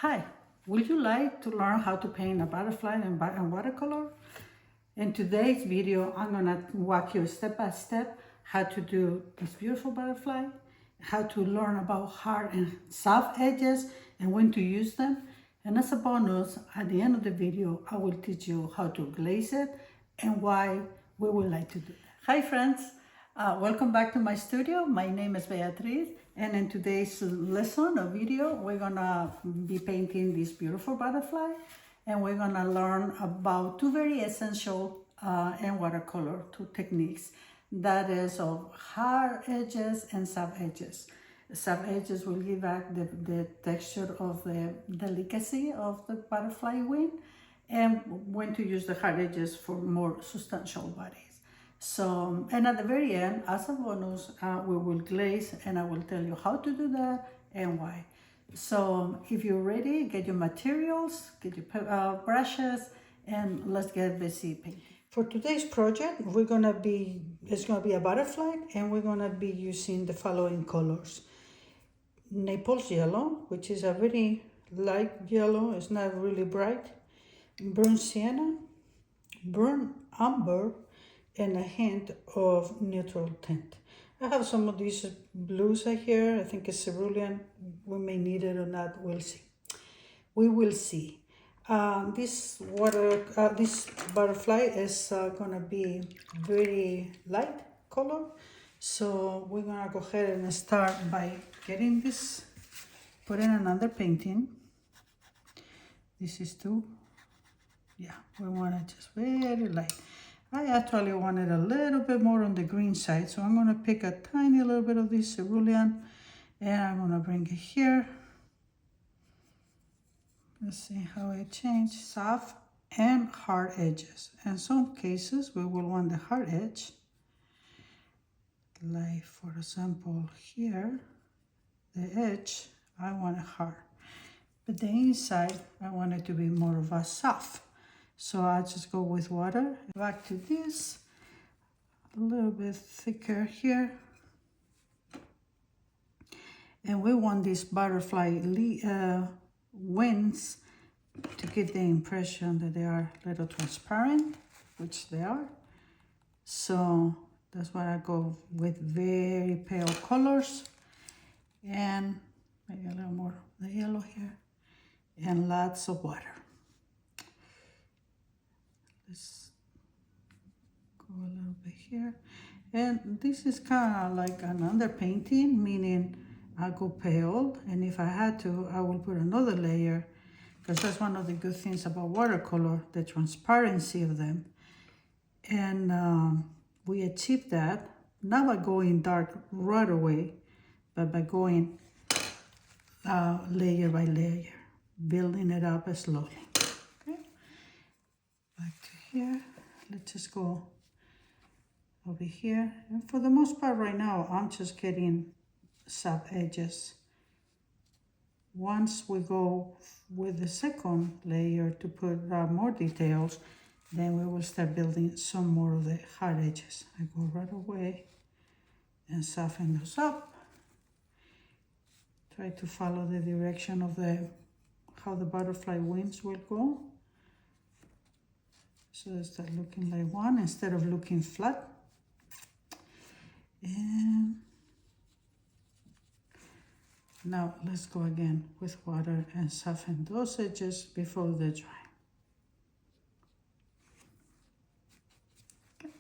Hi, would you like to learn how to paint a butterfly in watercolor? In today's video, I'm gonna walk you step by step how to do this beautiful butterfly, how to learn about hard and soft edges and when to use them. And as a bonus, at the end of the video, I will teach you how to glaze it and why we would like to do that. Hi friends, welcome back to my studio. My name is Beatriz, and in today's lesson or video, we're gonna be painting this beautiful butterfly, and we're gonna learn about two very essential in watercolor, two techniques. That is of hard edges and soft edges. Soft edges will give back the texture of the delicacy of the butterfly wing, and when to use the hard edges for more substantial bodies. So, and at the very end, as a bonus, we will glaze, and I will tell you how to do that and why. So if you're ready, get your materials, get your brushes, and let's get busy painting. For today's project, it's gonna be a butterfly, and we're gonna be using the following colors. Naples yellow, which is a very light yellow, it's not really bright. Burnt sienna, burnt umber, and a hint of neutral tint. I have some of these blues here. I think it's cerulean. We may need it or not, we'll see. We will see. This butterfly is gonna be very light color. So we're gonna go ahead and start by getting this, put in another painting. This is we want it just very light. I actually wanted a little bit more on the green side, so I'm going to pick a tiny little bit of this cerulean, and I'm going to bring it here. Let's see how it changes. Soft and hard edges. In some cases, we will want the hard edge. Like, for example, here, the edge, I want it hard. But the inside, I want it to be more of a soft. So I'll just go with water. Back to this, a little bit thicker here. And we want these butterfly wings to give the impression that they are a little transparent, which they are. So that's why I go with very pale colors. And maybe a little more of the yellow here. And lots of water. Let's go a little bit here. And this is kind of like an underpainting, meaning I go pale, and if I had to, I will put another layer, because that's one of the good things about watercolor, the transparency of them. And we achieve that not by going dark right away, but by going layer by layer, building it up slowly. Back to here, let's just go over here. And for the most part right now, I'm just getting soft edges. Once we go with the second layer to put more details, then we will start building some more of the hard edges. I go right away and soften those up. Try to follow the direction of how the butterfly wings will go. So they start looking like one instead of looking flat. And now let's go again with water and soften those edges before they dry. Okay.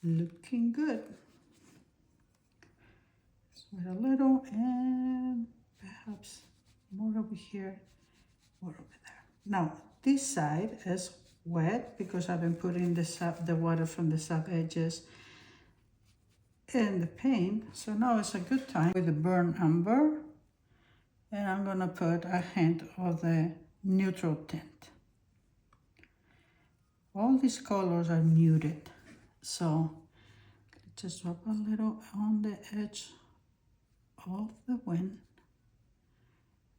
Looking good. Sweat a little, and perhaps more over here, more over there. Now this side is wet because I've been putting the water from the soft edges in the paint. So now it's a good time with the burnt umber, and I'm gonna put a hint of the neutral tint. All these colors are muted, so just drop a little on the edge of the wing.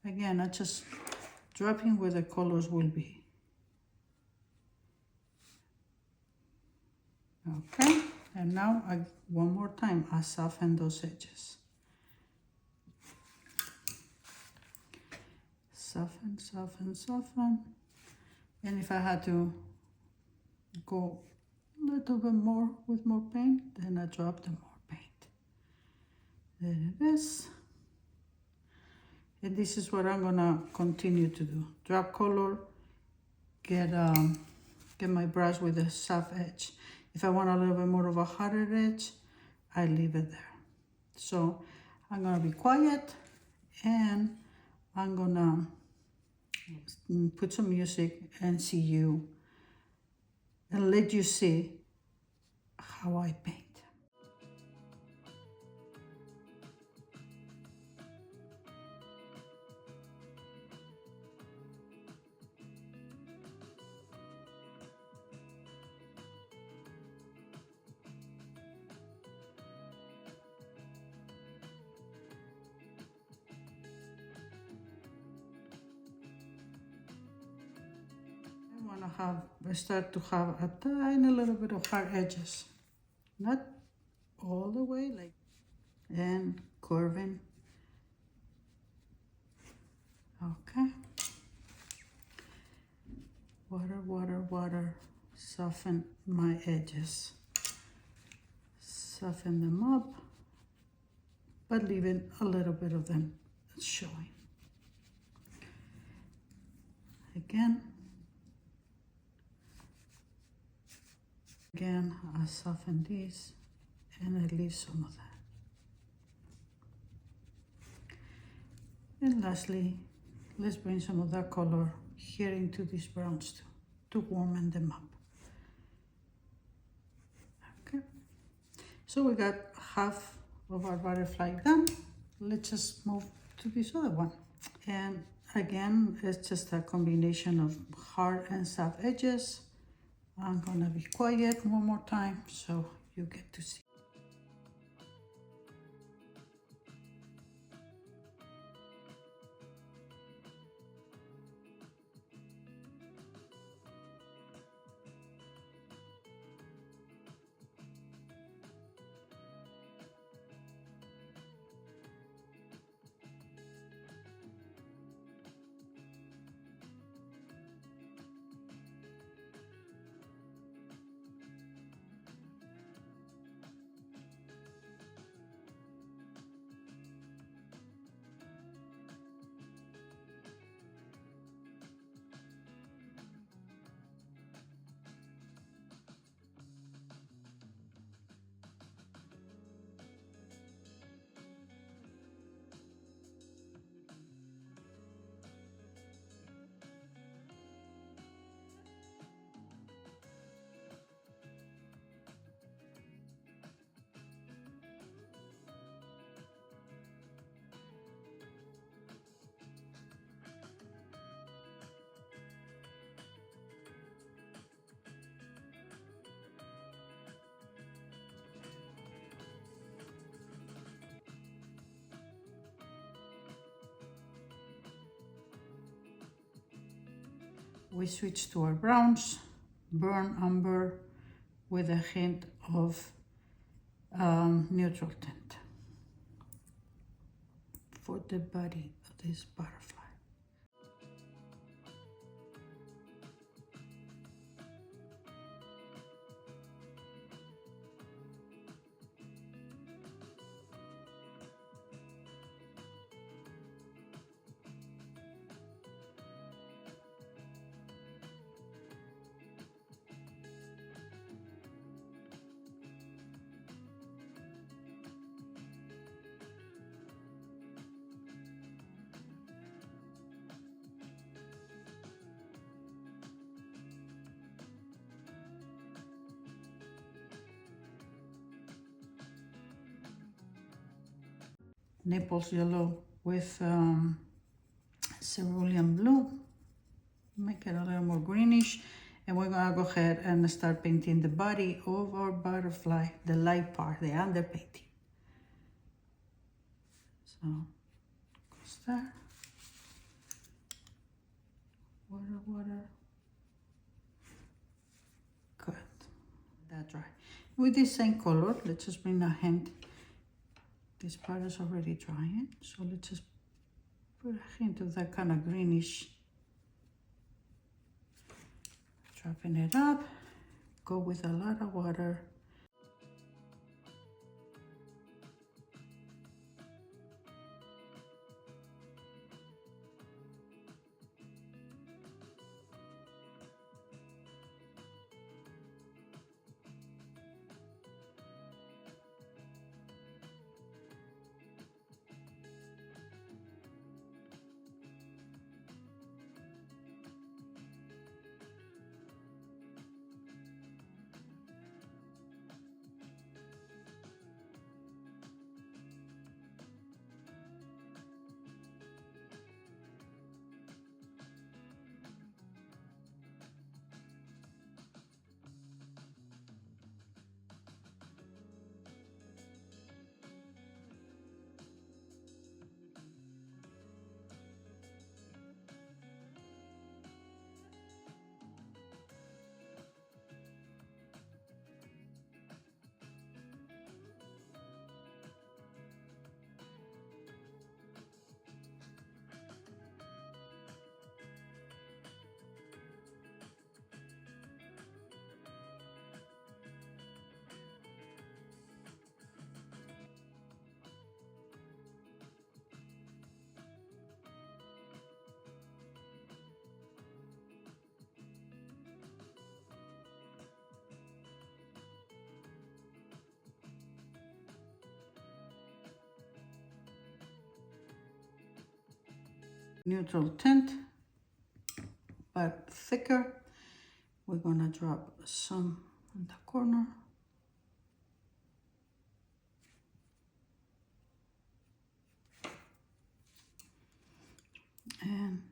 Again, I'm just dropping where the colors will be. Okay, and now one more time, I soften those edges. Soften, soften, soften. And if I had to go a little bit more with more paint, then I drop the more paint. There it is. And this is what I'm gonna continue to do. Drop color, get my brush with a soft edge. If I want a little bit more of a harder edge, I leave it there. So I'm gonna be quiet and I'm gonna put some music and see you and let you see how I paint. I want to start to have a tiny little bit of hard edges, not all the way, like, and curving. Okay. Water, water, water. Soften my edges. Soften them up, but leaving a little bit of them showing. Again, I soften this and I leave some of that. And lastly, let's bring some of that color here into these browns too, to warm them up. Okay, so we got half of our butterfly done. Let's just move to this other one. And again, it's just a combination of hard and soft edges. I'm gonna be quiet one more time so you get to see. We switch to our browns, burnt umber with a hint of neutral tint for the body of this butterfly. Naples yellow with cerulean blue, make it a little more greenish, and we're gonna go ahead and start painting the body of our butterfly, the light part, the underpainting. So goes there, water, water, good, that dry. With the same color, let's just bring a hand. This part is already drying, so let's just Put a hint of that kind of greenish. Dropping it up. Go with a lot of water. Neutral tint, but thicker. We're gonna drop some in the corner. And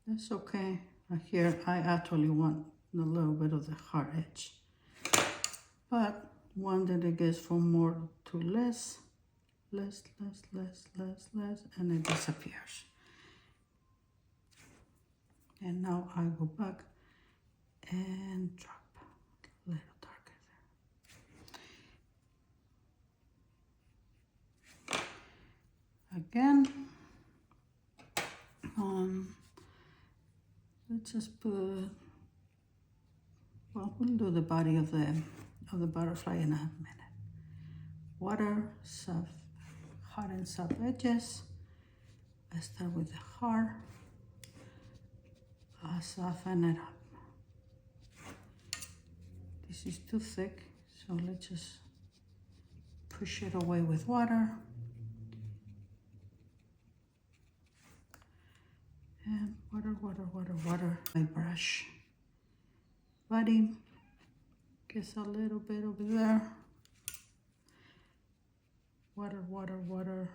that's okay. Here I actually want a little bit of the hard edge, but one that it gets from more to less, and it disappears. And now I go back and drop a little darker there. Again, let's just put, well, we'll do the body of the butterfly in a minute. Water, soft, hard and soft edges. I start with the hard. I'll soften it up. This is too thick, so let's just push it away with water. And water. My brush body gets a little bit over there. Water.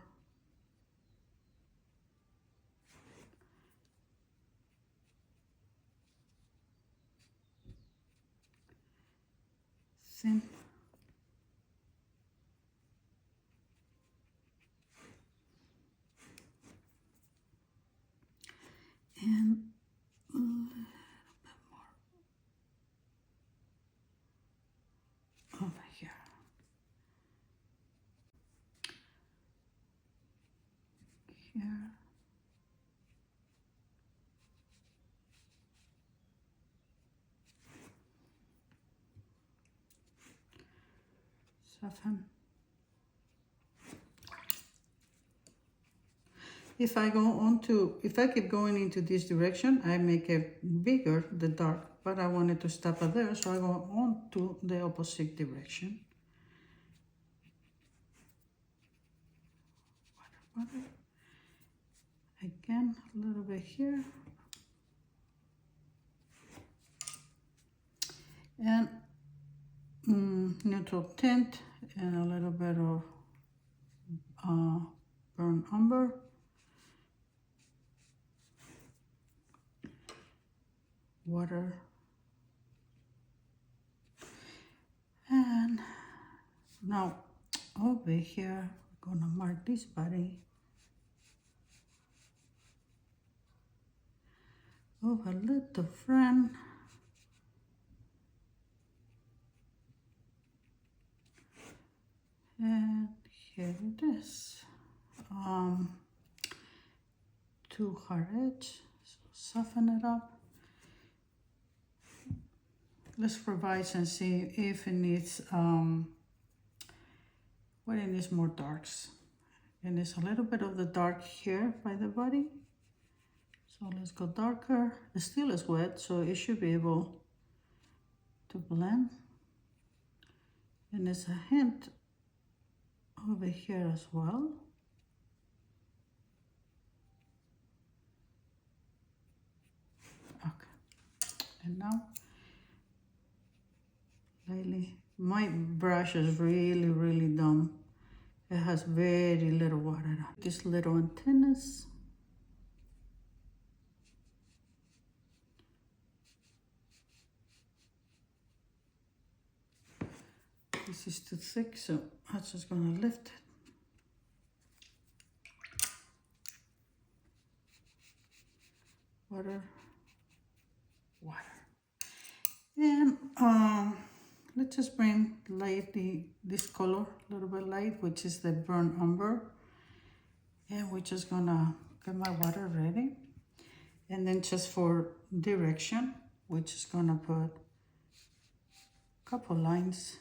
Thin. And a little bit more over here. Here. Soften. If I keep going into this direction, I make it bigger, the dark, but I wanted to stop it there, so I go on to the opposite direction. Water. Again, a little bit here. And neutral tint and a little bit of burnt umber. Water. And now over here, we're gonna mark this body of a little friend. And here it is. to her edge, so soften it up. Let's revise and see if it needs, what it needs more darks. And there's a little bit of the dark here by the body. So let's go darker. It still is wet, so it should be able to blend. And there's a hint over here as well. Okay, and now lightly, my brush is really dumb. It has very little water on it. These little antennas. This is too thick, so I'm just gonna lift it. Water. And let's just bring lightly this color, a little bit light, which is the burnt umber. And we're just gonna get my water ready. And then just for direction, we're just gonna put a couple lines.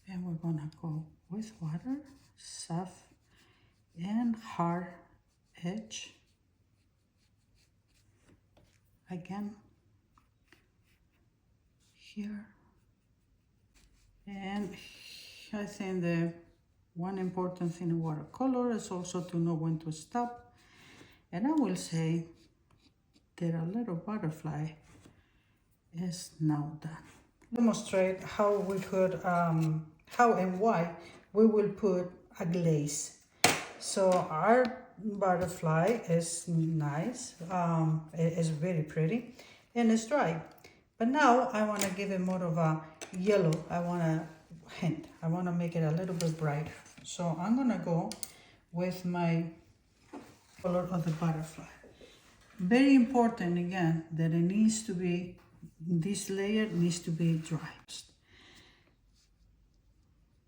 And we're gonna go with water, soft and hard edge. Again, here. And I think the one important thing in watercolor is also to know when to stop. And I will say that a little butterfly is now done. Demonstrate how we could, how and why we will put a glaze. So our butterfly is nice, it is very pretty, and it's dry. But now I want to give it more of a yellow. I want to hint. I want to make it a little bit brighter. So I'm going to go with my color of the butterfly. Very important again that it needs to be, this layer needs to be dry.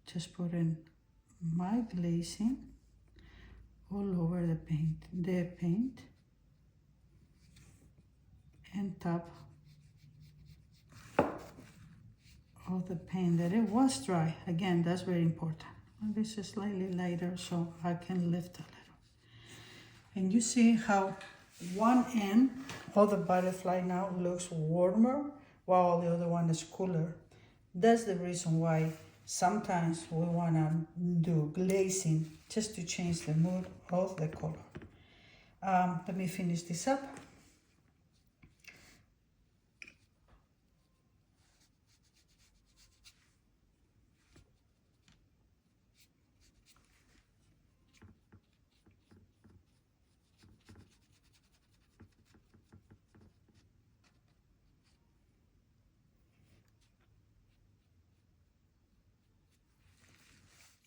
Just put in my glazing all over the paint, and top of the paint that it was dry. Again, that's very important. And this is slightly lighter so I can lift a little. And you see how one end of the butterfly now looks warmer while the other one is cooler. That's the reason why sometimes we want to do glazing just to change the mood of the color. Let me finish this up.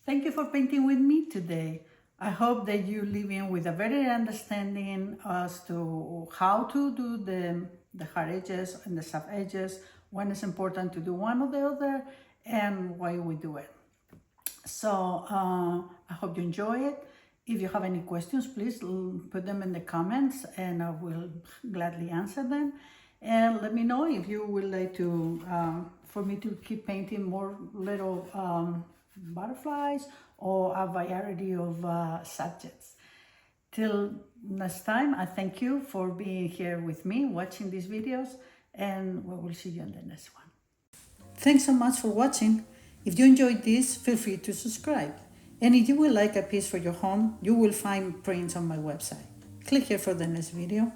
Thank you for painting with me today. I hope that you leave in with a better understanding as to how to do the hard edges and the soft edges, when it's important to do one or the other, and why we do it. So I hope you enjoy it. If you have any questions, please put them in the comments and I will gladly answer them. And let me know if you would like to, for me to keep painting more little butterflies or a variety of subjects. Till next time, I thank you for being here with me, watching these videos, and we will see you in the next one. Thanks so much for watching. If you enjoyed this, feel free to subscribe. And if you would like a piece for your home, you will find prints on my website. Click here for the next video.